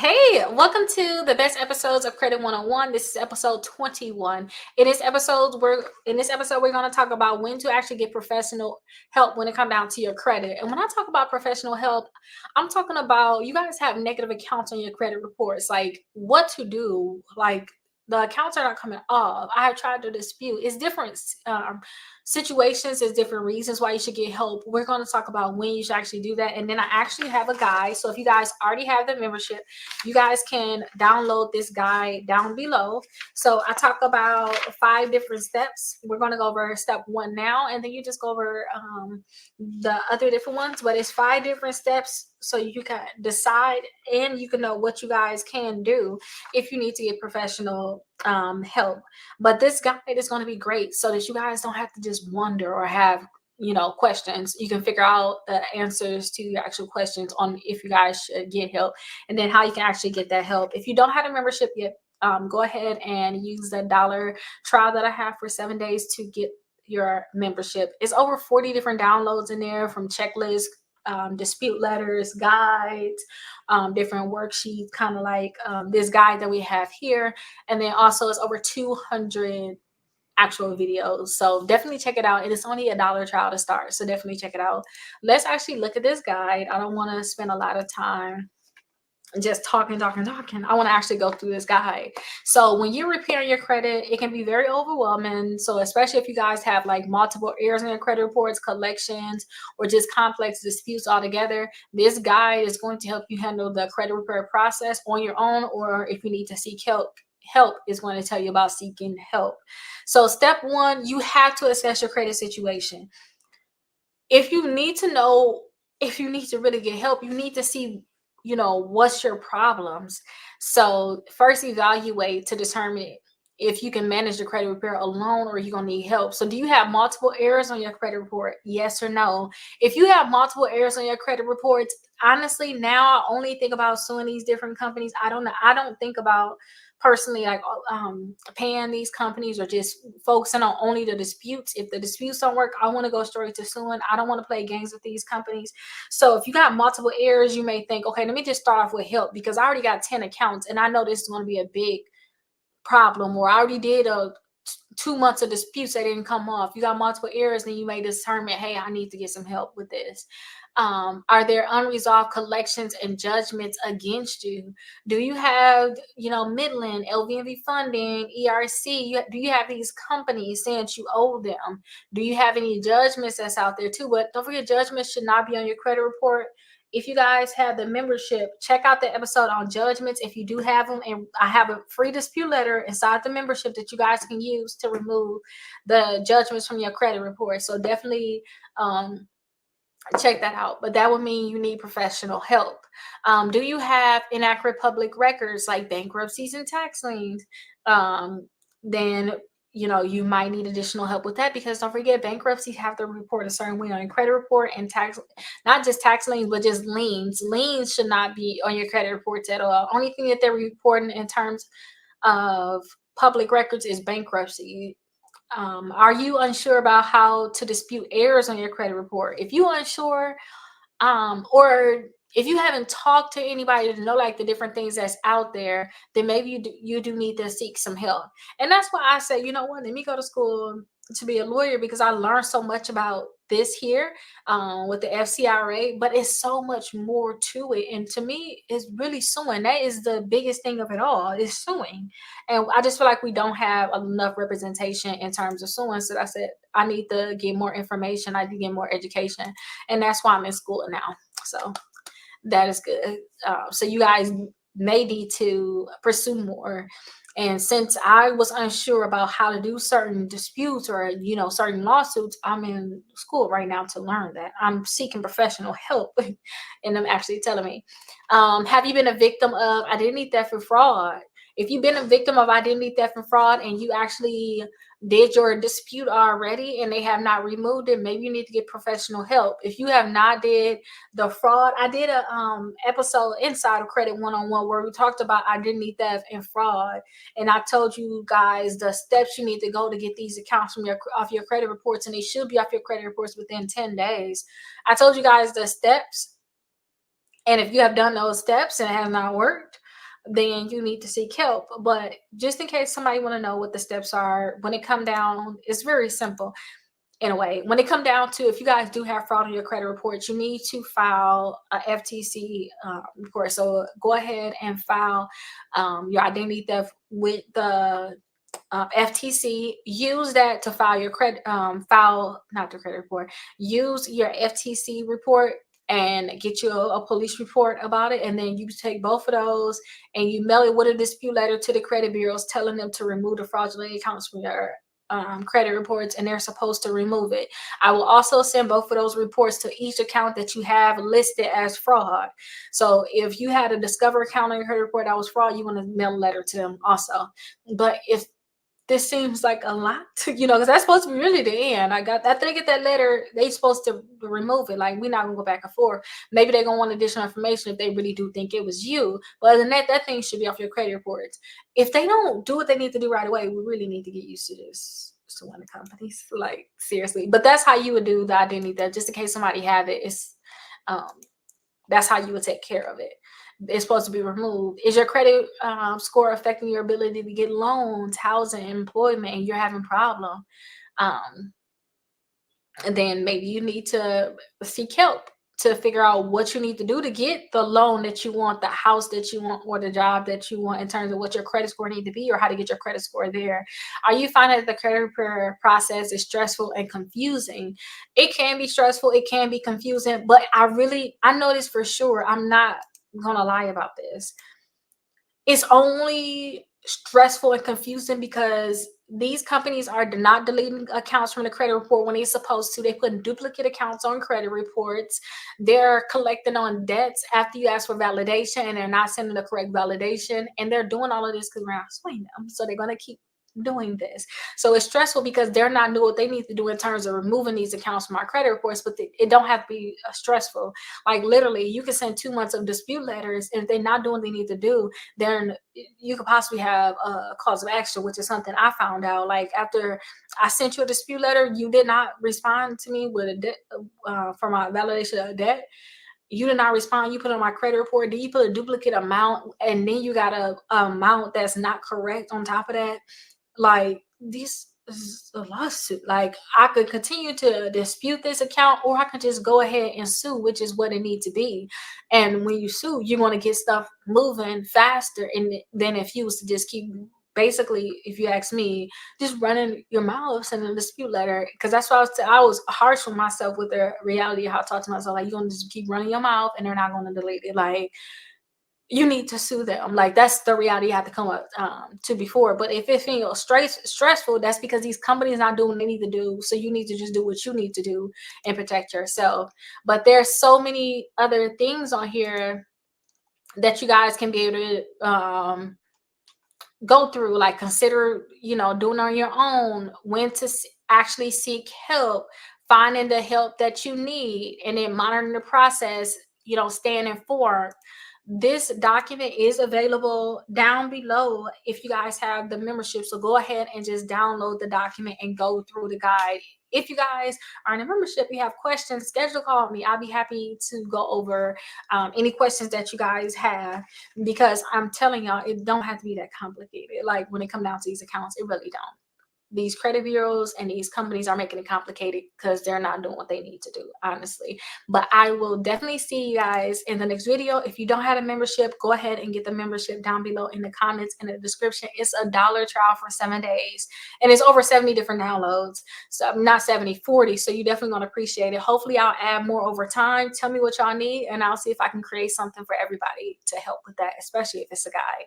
Hey, welcome to the best episodes of Credit 101. This is episode 21. In this episode we're going to talk about when to actually get professional help when it comes down to your credit. And when I talk about professional help, I'm talking about you guys have negative accounts on your credit reports, like what to do, like the accounts are not coming off. I have tried to dispute. It's different situations, there's different reasons why you should get help. We're going to talk about when you should actually do that. And then I actually have a guide. So if you guys already have the membership, you guys can download this guide down below. So I talk about 5 different steps. We're going to go over step 1 now, and then you just go over the other different ones. But it's 5 different steps so you can decide and you can know what you guys can do if you need to get professional help. But this guide is going to be great so that you guys don't have to just wonder or have questions. You can figure out the answers to your actual questions on if you guys should get help, and then how you can actually get that help. If you don't have a membership yet, go ahead and use the dollar trial that I have for 7 days to get your membership. It's over 40 different downloads in there, from checklists, dispute letters, guides, different worksheets, kind of like this guide that we have here. And then also it's over 200 actual videos. So definitely check it out. It is only a dollar trial to start. So definitely check it out. Let's actually look at this guide. I don't want to spend a lot of time just talking. I want to actually go through this guide. So when you're repairing your credit, it can be very overwhelming. So especially if you guys have like multiple errors in your credit reports, collections, or just complex disputes altogether, this guide is going to help you handle the credit repair process on your own, or if you need to seek help is going to tell you about seeking help. So step 1, you have to assess your credit situation. If you need to know if you need to really get help, you need to see what's your problems. So first evaluate to determine if you can manage the credit repair alone or you're gonna need help. So do you have multiple errors on your credit report? Yes or no? If you have multiple errors on your credit reports, honestly, now I only think about suing these different companies. I don't think about personally like paying these companies or just focusing on only the disputes. If the disputes don't work, I want to go straight to suing. I don't want to play games with these companies. So if you got multiple errors, you may think, okay, let me just start off with help, because I already got 10 accounts and I know this is going to be a big problem, or I already did 2 months of disputes that didn't come off. You got multiple errors, then you may determine, hey, I need to get some help with this. Are there unresolved collections and judgments against you? Do you have, Midland, LVMV funding, ERC? Do you have these companies saying that you owe them? Do you have any judgments that's out there too? But don't forget, judgments should not be on your credit report. If you guys have the membership, check out the episode on judgments if you do have them. And I have a free dispute letter inside the membership that you guys can use to remove the judgments from your credit report. So definitely check that out. But that would mean you need professional help. Do you have inaccurate public records like bankruptcies and tax liens? Then you might need additional help with that, because don't forget, bankruptcies have to report a certain way on your credit report, and tax, not just tax liens, but just liens. Liens should not be on your credit reports at all. Only thing that they're reporting in terms of public records is bankruptcy. Are you unsure about how to dispute errors on your credit report? If you're unsure, or if you haven't talked to anybody to know like the different things that's out there, then maybe you do need to seek some help. And that's why I say, you know what, let me go to school to be a lawyer, because I learned so much about this here with the FCRA, but it's so much more to it. And to me, it's really suing. That is the biggest thing of it all, is suing. And I just feel like we don't have enough representation in terms of suing. So I said, I need to get more information. I need to get more education. And that's why I'm in school now. So that is good. So you guys may need to pursue more. And since I was unsure about how to do certain disputes or, certain lawsuits, I'm in school right now to learn that. I'm seeking professional help. And them actually telling me, have you been a victim of identity theft or fraud? If you've been a victim of identity theft and fraud and you actually did your dispute already and they have not removed it, maybe you need to get professional help. If you have not did the fraud, I did a episode inside of Credit 101 where we talked about identity theft and fraud, and I told you guys the steps you need to go to get these accounts from off your credit reports, and they should be off your credit reports within 10 days. I told you guys the steps, and if you have done those steps and it has not worked, then you need to seek help. But just in case somebody want to know what the steps are, when it come down, it's very simple in a way. When it come down to, if you guys do have fraud on your credit report, you need to file a FTC report. So go ahead and file your identity theft with the FTC. Use that to file your credit, file not the credit report. Use your FTC report and get you a police report about it, and then you take both of those and you mail it with a dispute letter to the credit bureaus, telling them to remove the fraudulent accounts from your credit reports, and they're supposed to remove it. I will also send both of those reports to each account that you have listed as fraud. So if you had a Discover account on your credit report that was fraud, you want to mail a letter to them also. But if this seems like a lot, because that's supposed to be really the end. After they get that letter, they supposed to remove it. Like, we're not gonna go back and forth. Maybe they're gonna want additional information if they really do think it was you. But other than that, that thing should be off your credit reports. If they don't do what they need to do right away, we really need to get used to this. So one of the companies, like, seriously. But that's how you would do the identity theft, just in case somebody have it. Um, that's how you would take care of it. It's supposed to be removed. Is your credit score affecting your ability to get loans, housing, employment, and you're having problem? Um, and then maybe you need to seek help to figure out what you need to do to get the loan that you want, the house that you want, or the job that you want, in terms of what your credit score need to be, or how to get your credit score there. Are you finding that the credit repair process is stressful and confusing? It can be stressful, it can be confusing, but I know this for sure. I'm not gonna lie about this. It's only stressful and confusing because these companies are not deleting accounts from the credit report when they're supposed to. They put duplicate accounts on credit reports. They're collecting on debts after you ask for validation, and they're not sending the correct validation. And they're doing all of this because we're not suing them. So they're going to keep doing this. So it's stressful because they're not doing what they need to do in terms of removing these accounts from our credit reports, but it don't have to be stressful. Like, literally, you can send 2 months of dispute letters, and if they're not doing what they need to do, then you could possibly have a cause of action, which is something I found out. Like, after I sent you a dispute letter, you did not respond to me with a debt for my validation of debt. You did not respond. You put on my credit report. Then you put a duplicate amount, and then you got a amount that's not correct on top of that. Like, this is a lawsuit. Like, I could continue to dispute this account, or I could just go ahead and sue, which is what it needs to be. And when you sue, you want to get stuff moving faster, and than if you was to just keep, basically, if you ask me, just running your mouth, sending a dispute letter. Because that's what I was harsh with myself with the reality of how I talk to myself. Like, you're gonna just keep running your mouth, and they're not gonna delete it. Like, you need to sue them. Like, that's the reality you have to come up to before. But if it feels stressful, that's because these companies not doing what they need to do. So you need to just do what you need to do and protect yourself. But there's so many other things on here that you guys can be able to go through. Like, consider, doing on your own, when to actually seek help, finding the help that you need, and then monitoring the process, staying informed. This document is available down below if you guys have the membership. So go ahead and just download the document and go through the guide. If you guys are in a membership, you have questions, schedule a call with me. I'll be happy to go over any questions that you guys have, because I'm telling y'all, it don't have to be that complicated. Like, when it comes down to these accounts, it really don't. These credit bureaus and these companies are making it complicated because they're not doing what they need to do, honestly. But I will definitely see you guys in the next video. If you don't have a membership, go ahead and get the membership down below in the comments and the description. It's $1 trial for 7 days, and it's over 70 different downloads. So not 70, 40. So you definitely going to appreciate it. Hopefully I'll add more over time. Tell me what y'all need, and I'll see if I can create something for everybody to help with that, especially if it's a guide.